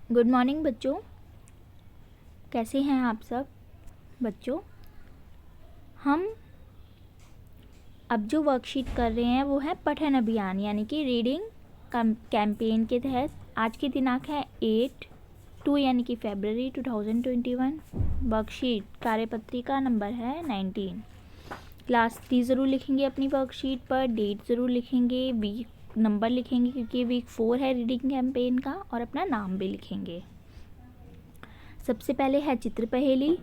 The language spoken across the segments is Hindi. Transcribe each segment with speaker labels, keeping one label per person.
Speaker 1: गुड मॉर्निंग बच्चों, कैसे हैं आप सब बच्चों। हम अब जो वर्कशीट कर रहे हैं वो है पठन अभियान यानी कि रीडिंग कैंपेन के तहत। आज की दिनांक है 8/2 यानी कि फरवरी 2021। वर्कशीट कार्यपत्रिका नंबर है 19। क्लास 3 ज़रूर लिखेंगे अपनी वर्कशीट पर, डेट ज़रूर लिखेंगे, वीक नंबर लिखेंगे क्योंकि वीक 4 है रीडिंग कैंपेन का, और अपना नाम भी लिखेंगे। सबसे पहले है चित्र पहेली।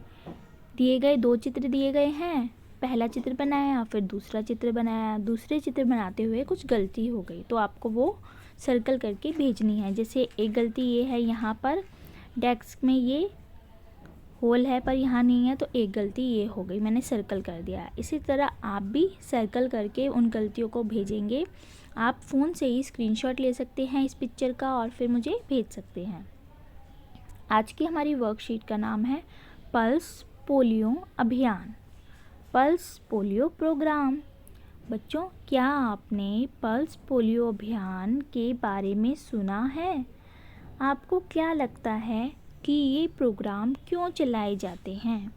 Speaker 1: दिए गए 2 चित्र दिए गए हैं। पहला चित्र बनाया, फिर दूसरा चित्र बनाया। दूसरे चित्र बनाते हुए कुछ गलती हो गई तो आपको वो सर्कल करके भेजनी है। जैसे एक गलती ये है, यहाँ पर डेस्क में ये होल है पर यहाँ नहीं है, तो एक गलती ये हो गई, मैंने सर्कल कर दिया। इसी तरह आप भी सर्कल करके उन गलतियों को भेजेंगे। आप फ़ोन से ही स्क्रीनशॉट ले सकते हैं इस पिक्चर का और फिर मुझे भेज सकते हैं। आज की हमारी वर्कशीट का नाम है पल्स पोलियो अभियान, पल्स पोलियो प्रोग्राम। बच्चों, क्या आपने पल्स पोलियो अभियान के बारे में सुना है? आपको क्या लगता है कि ये प्रोग्राम क्यों चलाए जाते हैं?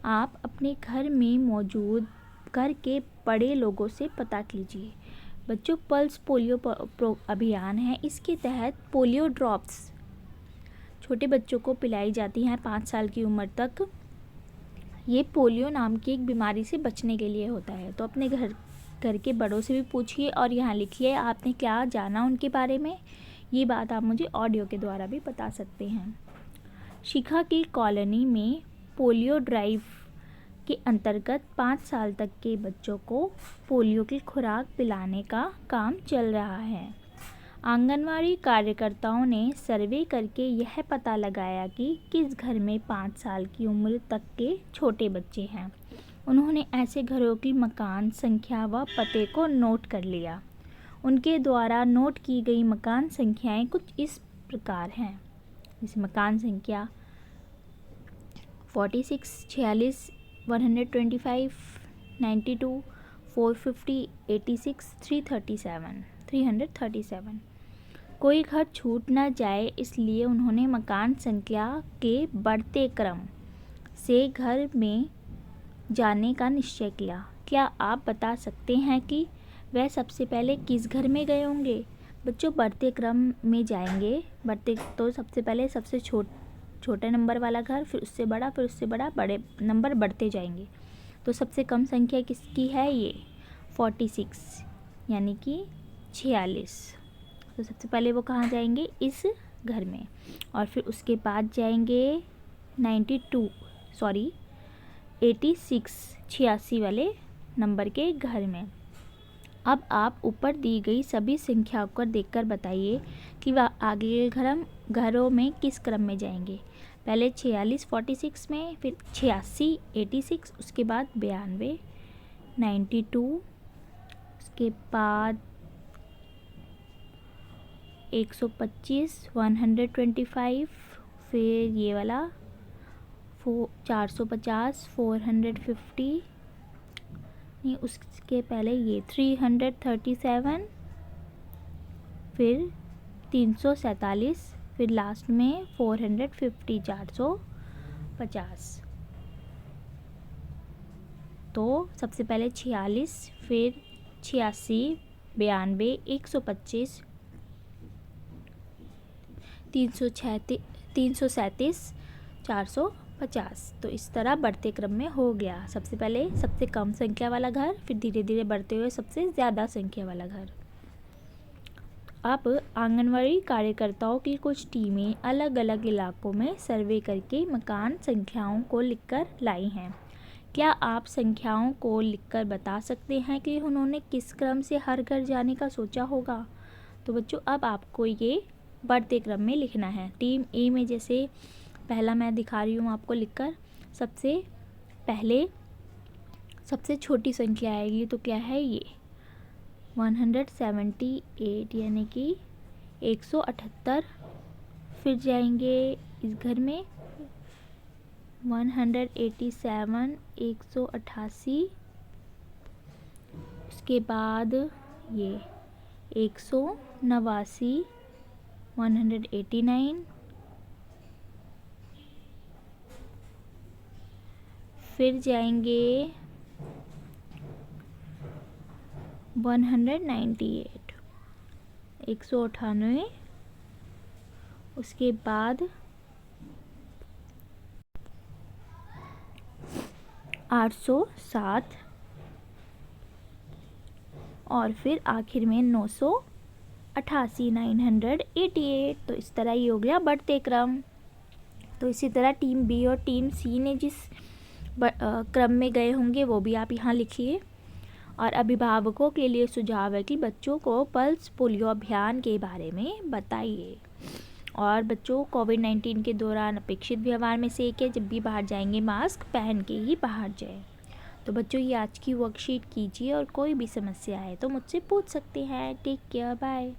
Speaker 1: आप अपने घर में मौजूद घर के बड़े लोगों से पता कीजिए। बच्चों, पल्स पोलियो अभियान है, इसके तहत पोलियो ड्रॉप्स छोटे बच्चों को पिलाई जाती हैं 5 साल की उम्र तक। ये पोलियो नाम की एक बीमारी से बचने के लिए होता है। तो अपने घर के बड़ों से भी पूछिए और यहाँ लिखिए आपने क्या जाना उनके बारे में। ये बात आप मुझे ऑडियो के द्वारा भी बता सकते हैं। शिखा की कॉलोनी में पोलियो ड्राइव के अंतर्गत 5 साल तक के बच्चों को पोलियो की खुराक पिलाने का काम चल रहा है। आंगनवाड़ी कार्यकर्ताओं ने सर्वे करके यह पता लगाया कि किस घर में 5 साल की उम्र तक के छोटे बच्चे हैं। उन्होंने ऐसे घरों की मकान संख्या व पते को नोट कर लिया। उनके द्वारा नोट की गई मकान संख्याएं कुछ इस प्रकार हैं। जैसे मकान संख्या 46, 46, 125, 92, 450, 86, 337। कोई घर छूट न जाए इसलिए उन्होंने मकान संख्या के बढ़ते क्रम से घर में जाने का निश्चय किया। क्या आप बता सकते हैं कि वह सबसे पहले किस घर में गए होंगे? बच्चों, बढ़ते क्रम में जाएंगे। तो सबसे पहले सबसे छोटे नंबर वाला घर, फिर उससे बड़ा, फिर उससे बड़ा, बड़े नंबर बढ़ते जाएंगे। तो सबसे कम संख्या किसकी है? ये 46 यानी कि 46। तो सबसे पहले वो कहाँ जाएंगे? इस घर में। और फिर उसके बाद जाएंगे 86 वाले नंबर के घर में। अब आप ऊपर दी गई सभी संख्याओं को देखकर बताइए कि वह आगे के घरों में किस क्रम में जाएंगे। पहले 46 46 में, फिर 86 86, उसके बाद 92 92, उसके बाद 125 125, फिर ये वाला 450 450, नहीं उसके पहले ये 337, फिर 347, फिर लास्ट में 450 450। तो सबसे पहले 46, फिर 86, 92, 125, 337, 450। तो इस तरह बढ़ते क्रम में हो गया। सबसे पहले सबसे कम संख्या वाला घर, फिर धीरे धीरे बढ़ते हुए सबसे ज़्यादा संख्या वाला घर। अब आंगनवाड़ी कार्यकर्ताओं की कुछ टीमें अलग अलग इलाकों में सर्वे करके मकान संख्याओं को लिखकर लाई हैं। क्या आप संख्याओं को लिखकर बता सकते हैं कि उन्होंने किस क्रम से हर घर जाने का सोचा होगा? तो बच्चों, अब आपको ये बढ़ते क्रम में लिखना है। टीम ए में जैसे पहला मैं दिखा रही हूँ आपको लिखकर। सबसे पहले सबसे छोटी संख्या आएगी तो क्या है? ये 178 यानी कि 178। फिर जाएंगे इस घर में 187 188, उसके बाद ये 189 189, फिर जाएंगे 198, 198, उसके बाद 807 और फिर आखिर में 988, 988। तो इस तरह ही हो गया बढ़ते क्रम। तो इसी तरह टीम बी और टीम सी ने जिस क्रम में गए होंगे वो भी आप यहाँ लिखिए। और अभिभावकों के लिए सुझाव है कि बच्चों को पल्स पोलियो अभियान के बारे में बताइए। और बच्चों, कोविड-19 के दौरान अपेक्षित व्यवहार में से एक है, जब भी बाहर जाएंगे मास्क पहन के ही बाहर जाएं। तो बच्चों, ये आज की वर्कशीट कीजिए और कोई भी समस्या है तो मुझसे पूछ सकते हैं। Take care, bye.